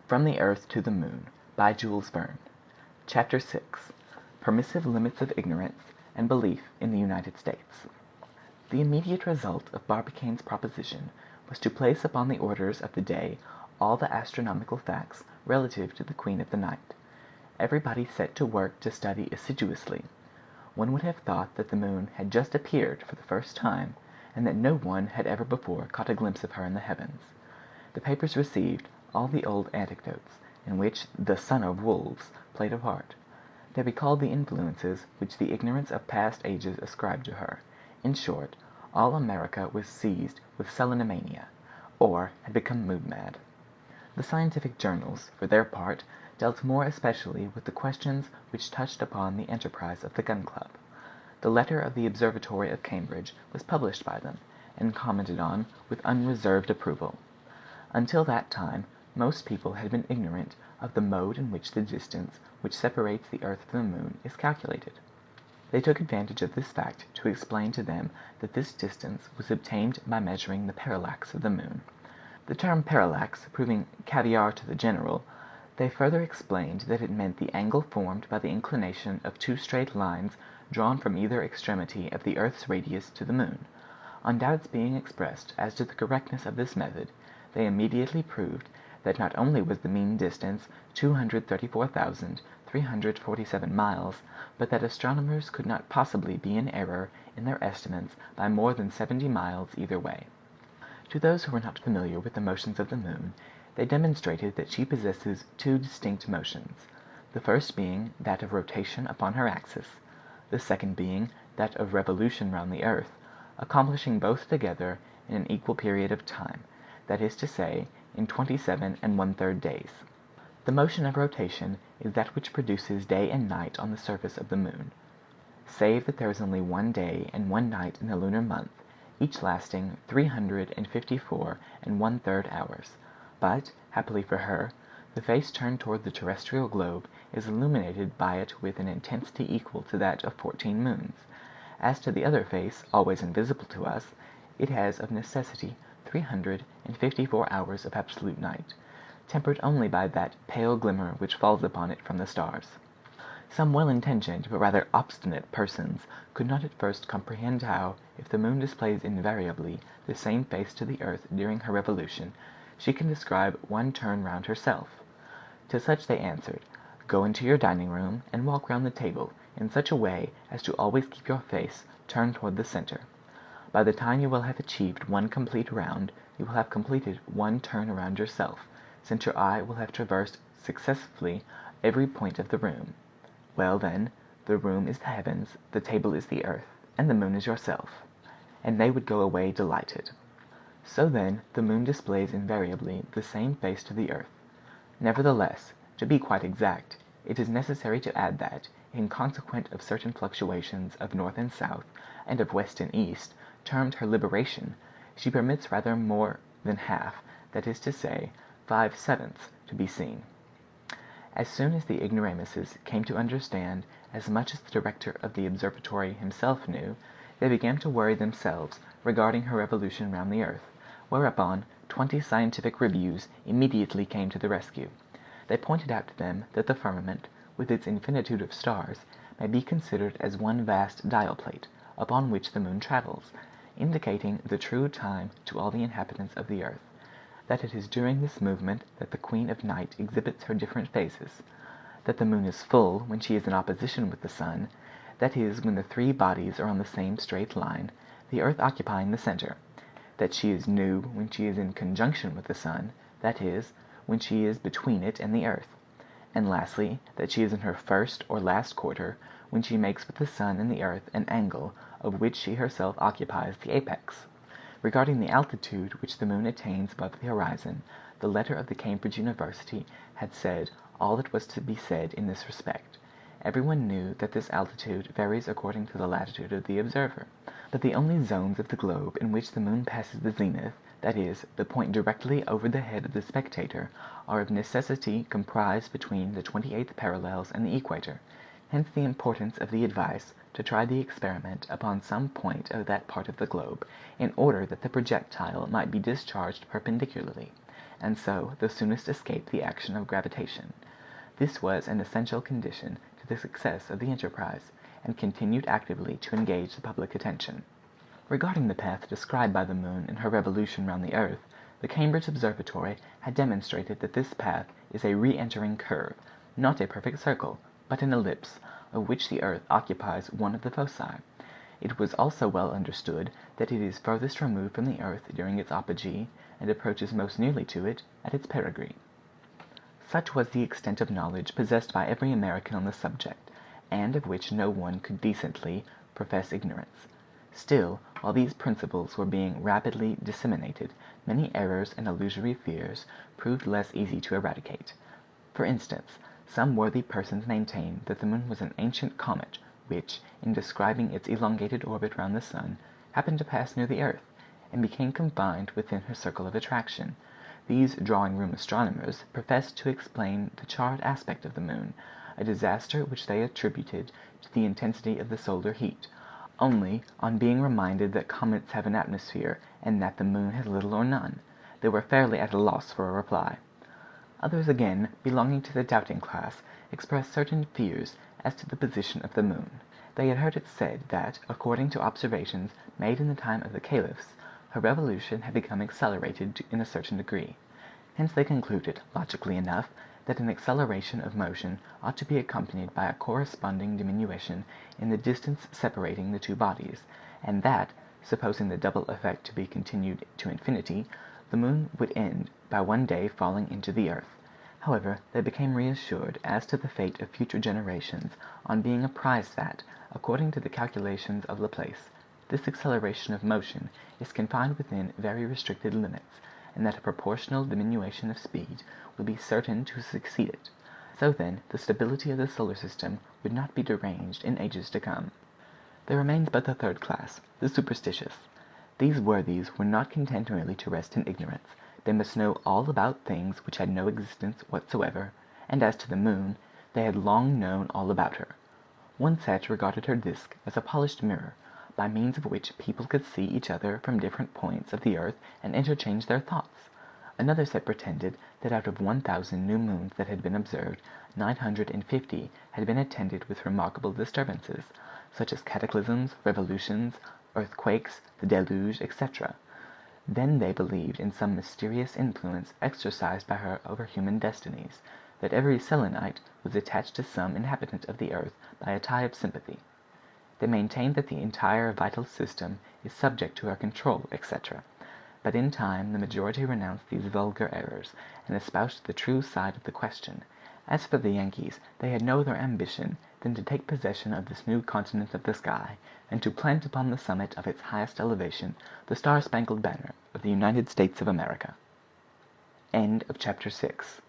From the Earth to the Moon by Jules Verne. Chapter 6. Permissive Limits of Ignorance and Belief in the United States. The immediate result of Barbicane's proposition was to place upon the orders of the day all the astronomical facts relative to the Queen of the Night. Everybody set to work to study assiduously. One would have thought that the moon had just appeared for the first time, and that no one had ever before caught a glimpse of her in the heavens. The papers received all the old anecdotes in which the son of wolves played a part. They recalled the influences which the ignorance of past ages ascribed to her. In short, all America was seized with selenomania, or had become mood-mad. The scientific journals, for their part, dealt more especially with the questions which touched upon the enterprise of the Gun Club. The letter of the Observatory of Cambridge was published by them, and commented on with unreserved approval. Until that time, most people had been ignorant of the mode in which the distance which separates the earth from the moon is calculated. They took advantage of this fact to explain to them that this distance was obtained by measuring the parallax of the moon. The term parallax proving caviar to the general, they further explained that it meant the angle formed by the inclination of two straight lines drawn from either extremity of the earth's radius to the moon. On doubts being expressed as to the correctness of this method, they immediately proved that not only was the mean distance 234,347 miles, but that astronomers could not possibly be in error in their estimates by more than 70 miles either way. To those who were not familiar with the motions of the moon, they demonstrated that she possesses two distinct motions, the first being that of rotation upon her axis, the second being that of revolution round the earth, accomplishing both together in an equal period of time, that is to say, in 27 1/3 days. The motion of rotation is that which produces day and night on the surface of the moon, save that there is only 1 day and 1 night in the lunar month, each lasting 354 1/3 hours. But, happily for her, the face turned toward the terrestrial globe is illuminated by it with an intensity equal to that of 14 moons. As to the other face, always invisible to us, it has of necessity 354 hours of absolute night, tempered only by that pale glimmer which falls upon it from the stars. Some well-intentioned but rather obstinate persons could not at first comprehend how, if the moon displays invariably the same face to the earth during her revolution, she can describe one turn round herself. To such they answered, "Go into your dining room and walk round the table in such a way as to always keep your face turned toward the center. By the time you will have achieved one complete round, you will have completed one turn around yourself, since your eye will have traversed successively every point of the room. Well, then, the room is the heavens, the table is the earth, and the moon is yourself." And they would go away delighted. So then, the moon displays invariably the same face to the earth. Nevertheless, to be quite exact, it is necessary to add that, in consequence of certain fluctuations of north and south, and of west and east, termed her libration, she permits rather more than half, that is to say, 5/7, to be seen. As soon as the ignoramuses came to understand as much as the director of the observatory himself knew, they began to worry themselves regarding her revolution round the earth, whereupon 20 scientific reviews immediately came to the rescue. They pointed out to them that the firmament, with its infinitude of stars, may be considered as one vast dial plate, upon which the moon travels, indicating the true time to all the inhabitants of the earth; that it is during this movement that the Queen of Night exhibits her different phases; that the moon is full when she is in opposition with the sun, that is, when the three bodies are on the same straight line, the earth occupying the center; that she is new when she is in conjunction with the sun, that is, when she is between it and the earth; and lastly, that she is in her first or last quarter, when she makes with the sun and the earth an angle of which she herself occupies the apex. Regarding the altitude which the moon attains above the horizon, the letter of the Cambridge University had said all that was to be said in this respect. Everyone knew that this altitude varies according to the latitude of the observer, but the only zones of the globe in which the moon passes the zenith, that is, the point directly over the head of the spectator, are of necessity comprised between the 28th parallels and the equator. Hence the importance of the advice to try the experiment upon some point of that part of the globe, in order that the projectile might be discharged perpendicularly, and so the soonest escape the action of gravitation. This was an essential condition to the success of the enterprise, and continued actively to engage the public attention. Regarding the path described by the moon in her revolution round the earth, the Cambridge Observatory had demonstrated that this path is a re-entering curve, not a perfect circle, but an ellipse, of which the earth occupies one of the foci. It was also well understood that it is furthest removed from the earth during its apogee, and approaches most nearly to it at its perigee. Such was the extent of knowledge possessed by every American on the subject, and of which no one could decently profess ignorance. Still, while these principles were being rapidly disseminated, many errors and illusory fears proved less easy to eradicate. For instance, some worthy persons maintained that the moon was an ancient comet which, in describing its elongated orbit round the sun, happened to pass near the earth, and became confined within her circle of attraction. These drawing-room astronomers professed to explain the charred aspect of the moon, a disaster which they attributed to the intensity of the solar heat. Only, on being reminded that comets have an atmosphere and that the moon has little or none, they were fairly at a loss for a reply. Others again, belonging to the doubting class, expressed certain fears as to the position of the moon. They had heard it said that, according to observations made in the time of the caliphs, her revolution had become accelerated in a certain degree. Hence they concluded, logically enough, that an acceleration of motion ought to be accompanied by a corresponding diminution in the distance separating the two bodies, and that, supposing the double effect to be continued to infinity, the moon would end by one day falling into the earth. However, they became reassured as to the fate of future generations on being apprised that, according to the calculations of Laplace, this acceleration of motion is confined within very restricted limits, and that a proportional diminution of speed would be certain to succeed it. So then, the stability of the solar system would not be deranged in ages to come. There remains but the third class, the superstitious. These worthies were not content merely to rest in ignorance. They must know all about things which had no existence whatsoever, and as to the moon, they had long known all about her. One set regarded her disk as a polished mirror, by means of which people could see each other from different points of the earth and interchange their thoughts. Another set pretended that out of 1,000 new moons that had been observed, 950 had been attended with remarkable disturbances, such as cataclysms, revolutions, earthquakes, the deluge, etc. Then they believed in some mysterious influence exercised by her over human destinies, that every Selenite was attached to some inhabitant of the earth by a tie of sympathy. They maintained that the entire vital system is subject to her control, etc. But in time the majority renounced these vulgar errors, and espoused the true side of the question. As for the Yankees, they had no other ambition than to take possession of this new continent of the sky, and to plant upon the summit of its highest elevation the star-spangled banner of the United States of America. End of chapter 6.